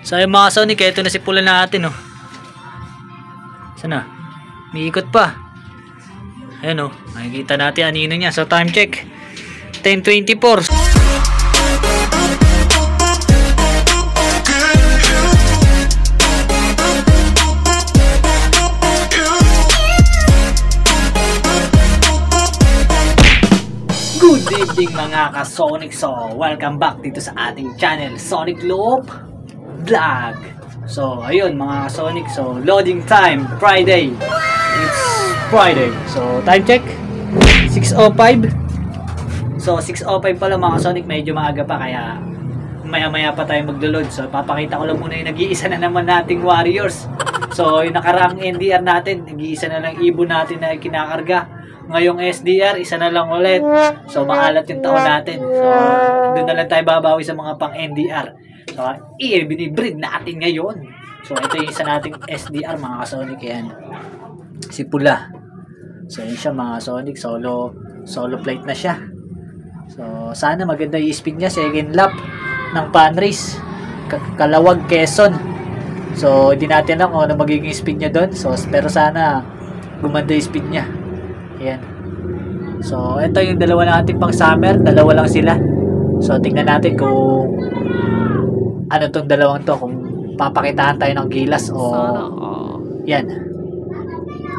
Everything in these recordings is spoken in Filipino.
So yung mga Sonic, ito na si pula natin, oh. Sana? May ikot pa. Ayan, oh. Makikita natin anino niya. So time check. 10:24. Good evening mga ka-Sonic. So, welcome back dito sa ating channel, Sonic Loop Vlog. So, ayun mga ka-Sonic. So, loading time, Friday. It's Friday. So, time check. 6:05. So, 6:05 pala mga ka-Sonic. Medyo maaga pa kaya maya-maya pa tayo maglo-load. So, papakita ko lang muna yung nag-iisa na naman nating Warriors. So, yung nakaraang NDR natin, nag-iisa na lang ibon natin na kinakarga. Ngayong SDR, isa na lang ulit. So, maalat yung taon natin. So, doon na lang tayo babawi sa mga pang NDR. So, binibreed natin ngayon. So, ito yung isa nating SDR, mga ka-Sonic. Yan. Si Pula. So, yun siya, mga Sonic. Solo plate na siya. So, sana maganda yung speed niya. Second lap ng pan race. Kalawag, Quezon. So, hindi natin alam kung ano magiging speed niya doon. So, pero sana gumanda yung speed niya. Ayan. So, ito yung dalawa natin pang summer. Dalawa lang sila. So, tingnan natin kung ano tong dalawang to. Kung papakitaan tayo ng gilas o yan.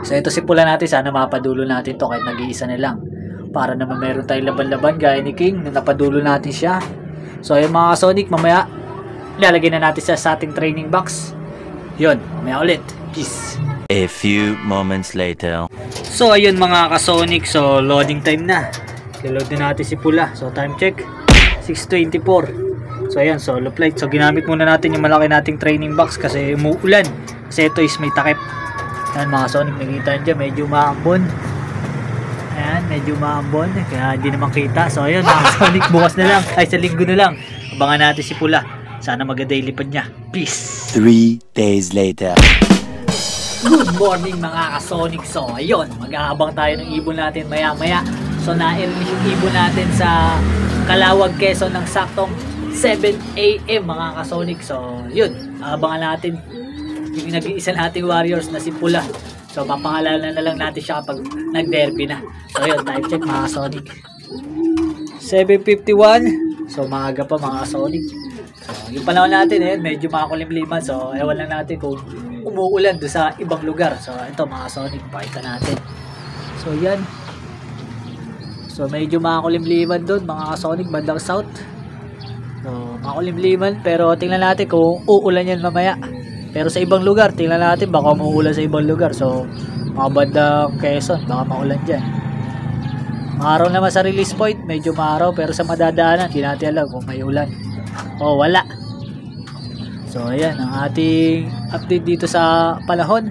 So, ito si pula natin. Sana mapadulo natin to kahit nag-iisa na lang. Para naman meron tayong laban-laban gaya ni King na napadulo natin siya. So, yung mga Sonic, mamaya ilalagay na natin sa ating training box. Yun. Mamaya ulit. Peace. A few moments later. So ayun mga ka-Sonic, so loading time na. I-load na natin si pula. So time check 6:24. So ayan, solo plate. So ginamit muna natin yung malaki nating training box kasi umuulan. Kasi ito is may takip. Ayan mga Sonic, nakita nyo medyo maambon. Ayan, medyo maambon. Kaya hindi naman kita. So ayun mga Sonic, bukas na lang. Ay sa linggo na lang. Abangan natin si pula. Sana maganda yung lipad niya. Peace. 3 days later. Good morning mga ka-Sonic. So ayun, mag-aabang tayo ng ibon natin maya maya. So na-enlist yung ibon natin sa Kalawag, Quezon ng saktong 7 AM mga ka-Sonic. So yun, abangan natin yung nag-iisa nating Warriors na si Pula. So papangalanan na lang natin siya kapag nag-derby na. So yun, time check mga ka-Sonic 7:51. So maaga pa mga ka-Sonic. So yung panahon natin medyo makakulimliman. So ewan lang natin kung umuulan doon sa ibang lugar. So ito mga Sonic, pakita natin. So yan. So medyo makakulimliman doon mga Sonic, bandang south. So makakulimliman pero tingnan natin kung uulan yan mamaya. Pero sa ibang lugar, tingnan natin baka umuulan sa ibang lugar. So mga bandang Quezon, baka maulan dyan. Maaraw naman sa release point, medyo maaraw pero sa madadaanan, hindi natin alam kung may ulan. O wala. So ayan ang ating update dito sa panahon.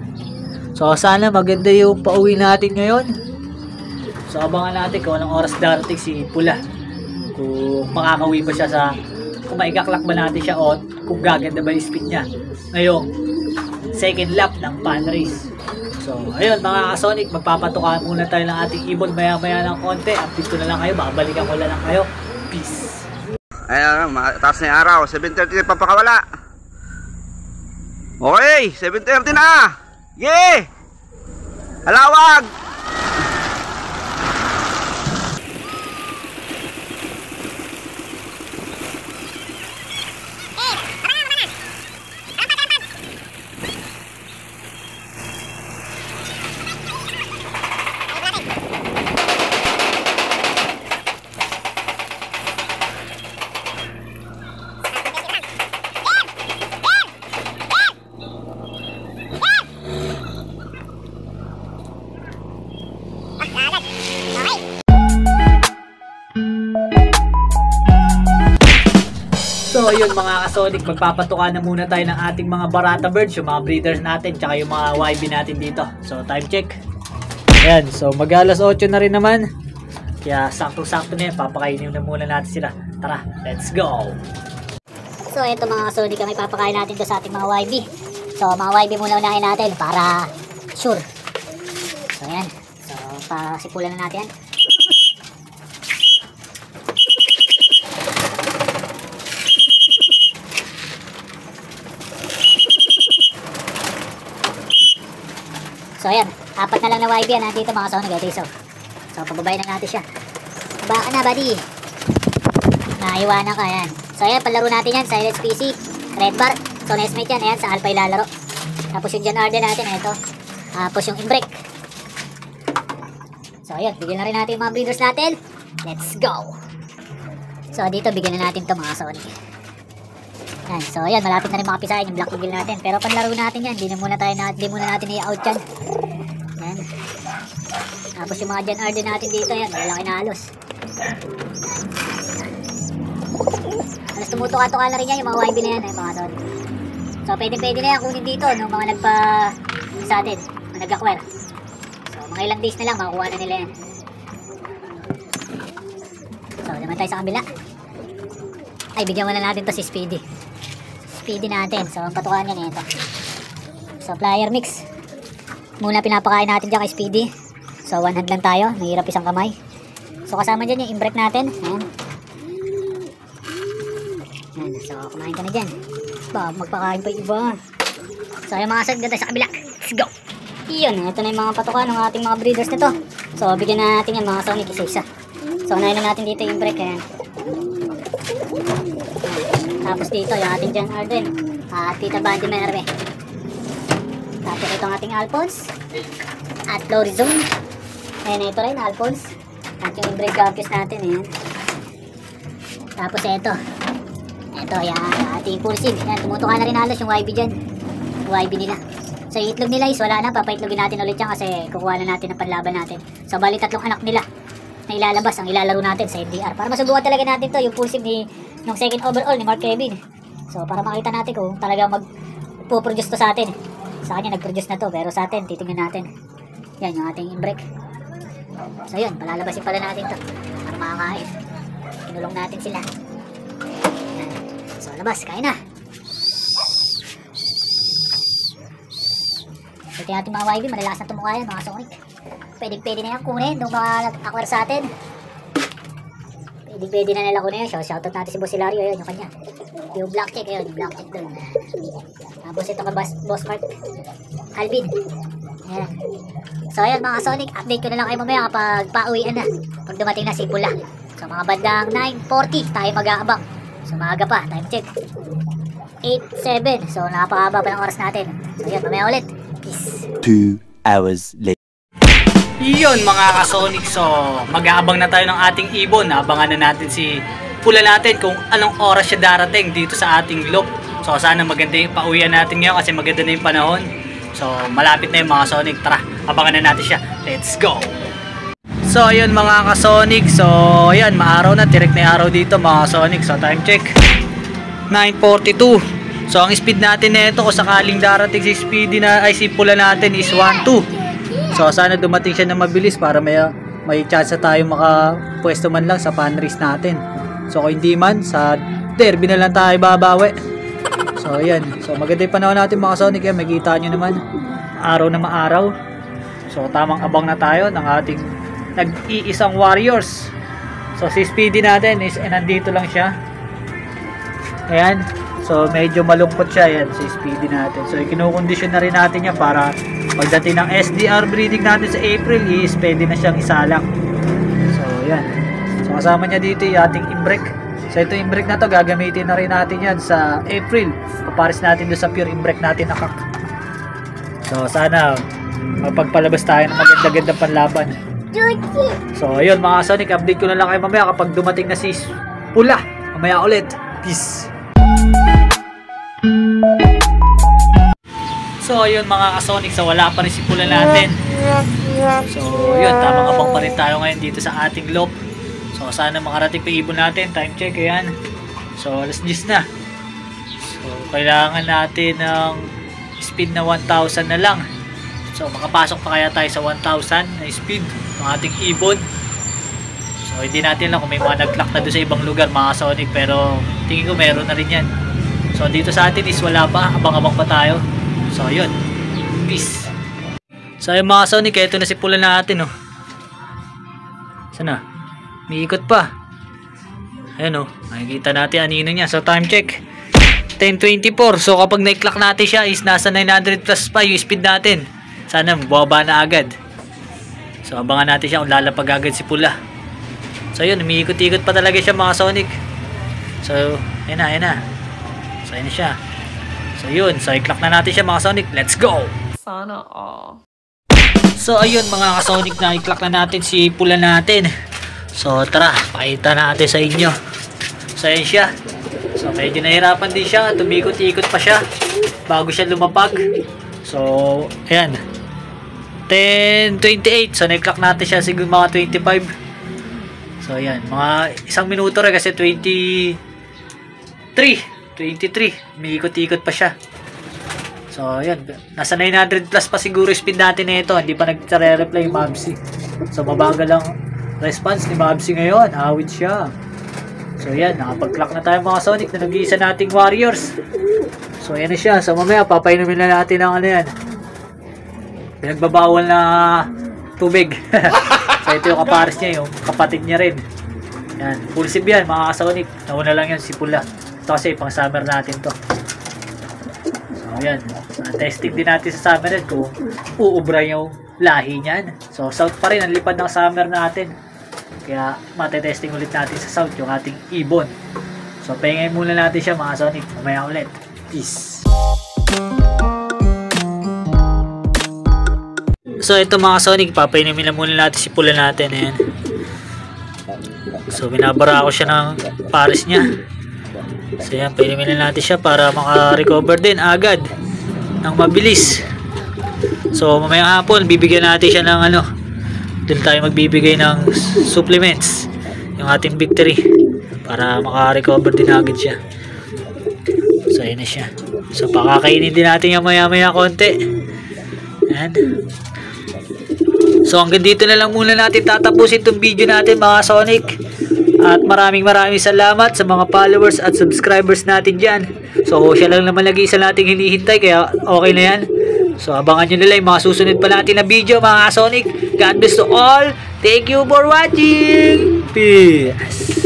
So sana maganda yung pauwi natin ngayon. So abangan natin kung anong oras darating si Pula. Kung makakauwi ba siya kung maigaklak ba natin siya o kung gaganda ba yung speed niya ngayong second lap ng pan race. So ayun mga ka-Sonic, magpapatukan muna tayo ng ating ibon maya maya ng konti. Update ko na lang kayo, babalikan ko lang kayo. Peace. Ayan, taas na yung araw, 7:30 na papakawala. Okay, 7:30 na. Yeah! Halawag! So ayun mga ka-Sonic, magpapatukan na muna tayo ng ating mga Barata birds, yung mga breeders natin, tsaka yung mga YB natin dito. So time check. Ayan, so mag-alas 8 na rin naman. Kaya sakto-sakto na yan, papakainin na muna natin sila. Tara, let's go! So ito mga ka-Sonic, may papakain natin to sa ating mga YB. So mga YB muna unahin natin para sure. So ayan, so pasipulan na natin yan. So ayan, 4 na lang na YB yan nandito mga Sonic. Ito iso. So pababayin na natin siya. Baka na buddy. Naiwanan ka yan. So ayan, palaro natin yan. Silence PC, Red Bar. So Nesmate yan. Ayan, sa Alpha ilalaro. Tapos yung Jan Arden natin. Ito. Tapos yung Imbrek. So ayan, bigyan na rin natin yung mga breeders natin. Let's go. So dito bigyan na natin to mga Sonic. Yan. So ayan, malapit na rin makapisahin yung Black Eagle natin. Pero panlaro natin yan, di muna natin i-out yan. Yan. Tapos yung mga Jan Arden natin dito, yan, malalaki na halos. Halos tumutuka-tuka na rin yan yung mga YB na yan mga Sonic. So pwede na yan kunin dito nung mga nagpa sa atin, mga nag-acquire. So mga ilang days na lang makukuha na nila yan. So naman tayo sa kabila. Ay, bigyan muna natin to si Speedy. Speedy natin. So ang patukan yan ito. So flyer mix. Muna pinapakain natin dyan kay Speedy. So one hand lang tayo, mahirap isang kamay. So kasama dyan yung Imbrek natin. Ayan. Ayan. So kumain ka na dyan. Ba, magpakain pa yung iba. So yung mga sagda tayo sa kabila. Let's go! Iyon, ito na yung mga patukan ng ating mga breeders nito. So bigyan natin yan mga Sonic isa-isa. So unahin na natin dito yung Imbrek. Ayan. Tapos dito yung ating Jan Arden at Tita Bandy Merve. Tapos ito ang ating Alphonse at Lorizon. Ayan, ito rin Alphonse at yung Imbrek Garfius natin. Ayan. Tapos ito yan, ating Pulsive. Ayan, tumutuka na rin halos yung YB dyan, yung YB nila. So yung itlog nila is wala na, papaitlogin natin ulit yan kasi kukuha na natin ang panlaban natin. So bali 3 anak nila na ilalabas ang ilalaro natin sa MDR para masubukan talaga natin to yung Pulsive nung second overall ni Mark Kevin. So para makita natin kung talaga magpo-produce to sa atin. Sa kanya nag-produce na to, pero sa atin titingnan natin. Yan yung ating Imbrek. So yun, palalabasin pala natin to para makakain. Kinulong natin sila. Yan. So labas, kain na. Ito yung ating mga YB, malalakas na tumuka yan mga Sonic. Pwede na yan kunin nung mga nag-acquire sa atin. Pwede na nila kunin yan. So shoutout natin si Boss Hilario, yun yung kanya. Yung black check, yun, yung black check doon. Tapos ito ka Boss Mark Alvin. Ayan. So ayan mga Sonic, update ko na lang kayo mamaya kapag pauwian na, pag dumating na si Pula. So mga bandang 9:40 tayo mag-aabang. So maaga pa, time check 8:07. So napakahaba pa ng oras natin. So yun, mamaya ulit. Peace. 2 hours later. Yun mga ka-Sonic, so mag-aabang na tayo ng ating ibon. Abangan na natin si Pula natin kung anong oras siya darating dito sa ating loop. So sana maganda yung pauwian natin ngayon kasi maganda na yung panahon. So malapit na yung mga Sonic. Tara, abangan na natin siya. Let's go! So ayun mga ka-Sonic, so ayan, maaraw na, direct na yung araw dito mga Sonic. So time check 9:42. So ang speed natin nito kung sakaling darating si Speedy na ay si Pula natin is 1-2. So sana dumating siya na mabilis para may chance na tayo makapwesto man lang sa panrace natin. So kung hindi man, sa derby na lang tayo babawi. So ayan, so maganda yung panahon natin mga Sonic. Yan, makikita nyo naman, araw na maaraw. So tamang abang na tayo ng ating nag-iisang Warriors. So si Speedy natin is nandito lang siya. Ayan, so medyo malungkot siya. Ayan, si Speedy natin. So kinukondisyon na rin natin yan para pagdating ng SDR breeding natin sa April is pwede na siyang isalang. So ayan, so kasama niya dito yung ating Imbrek. So ito Imbrek na to, gagamitin na rin natin yan sa April. Papares natin doon sa pure Imbrek natin nakak. So sana mapagpalabas tayo ng maganda-gandang panlaban. So ayun mga Sonic, update ko na lang kayo mamaya kapag dumating na si Pula. Mamaya ulit. Peace. So ayun mga ka-Sonic, so wala pa rin si Pula natin. So yun, tamang abang pa rin tayo ngayon dito sa ating loop. So sana makarating pa ibon natin. Time check, ayan. So alas 10 na. So kailangan natin ng speed na 1,000 na lang. So makapasok pa kaya tayo sa 1,000 na speed ng ating ibon. So hindi natin lang kung may mga nag-clock na doon sa ibang lugar mga Sonic, pero tingin ko meron na rin yan. So dito sa atin is wala pa, abang-abang pa tayo. So yun, peace. So yung mga Sonic, ito na si Pula natin oh. Sana? May ikot pa. Ayan oh, makikita natin anino niya. So time check 10:24. So kapag na-clock natin siya is nasa 900 plus pa yung speed natin. Sana bumaba na agad. So abangan natin siya kung lalapag agad si Pula. So yun, umiikot-ikot pa talaga siya mga Sonic. So yan na. So yan siya. So yun, so i-clock na natin siya mga Sonic. Let's go! Sana all. So ayun mga ka-Sonic, na i-clock na natin si Pula natin. So tara, pakita natin sa inyo. So yan siya. So medyo nahirapan din siya, tumikot-ikot pa siya bago siya lumapag. So ayan, 10:28. So na-clock natin siya siguro mga 25. So ayan, mga isang minuto rin kasi 23, umiikot-ikot pa siya. So ayan, nasa 900 plus pa siguro speed natin na ito. Hindi pa nagre-reply yung Mabsi. So mabagal lang response ni Mabsi ngayon, awit siya. So yan, nakapag-clock na tayo mga Sonic na nag-iisa nating warriors. So yan na siya. So mamaya papainumin na natin ang ano yan, pinagbabawal na tubig. So ito yung kapares niya, yung kapatid niya rin. Yan, full sip yan mga Sonic. Nauna lang yan si Pula. Ito kasi pang summer natin to. So yan, testing din natin sa summer kung uubra yung lahi niyan. So south pa rin ang lipad ng summer natin. Kaya matetesting ulit natin sa south yung ating ibon. So pahingay muna natin siya mga Sonic. Mamaya ulit. Peace. So ito mga Sonic, papainumin na muna natin si Pula natin. Ayan. So binabara ko siya ng pares niya. So yan, painumin na natin siya para maka-recover din agad ng mabilis. So mamayang hapon bibigyan natin siya ng ano, doon tayo magbibigay ng supplements, yung ating victory, para maka-recover din agad siya. So ayun na siya. So pakakainin din natin yung maya-maya konti. Ayan. So hanggang dito na lang muna natin tatapusin itong video natin mga Sonic. At maraming salamat sa mga followers at subscribers natin dyan. So siya lang naman lagi sa nating hinihintay, kaya okay na yan. So abangan nyo nila yung mga susunod pa natin na video mga Sonic. God bless to all. Thank you for watching. Peace.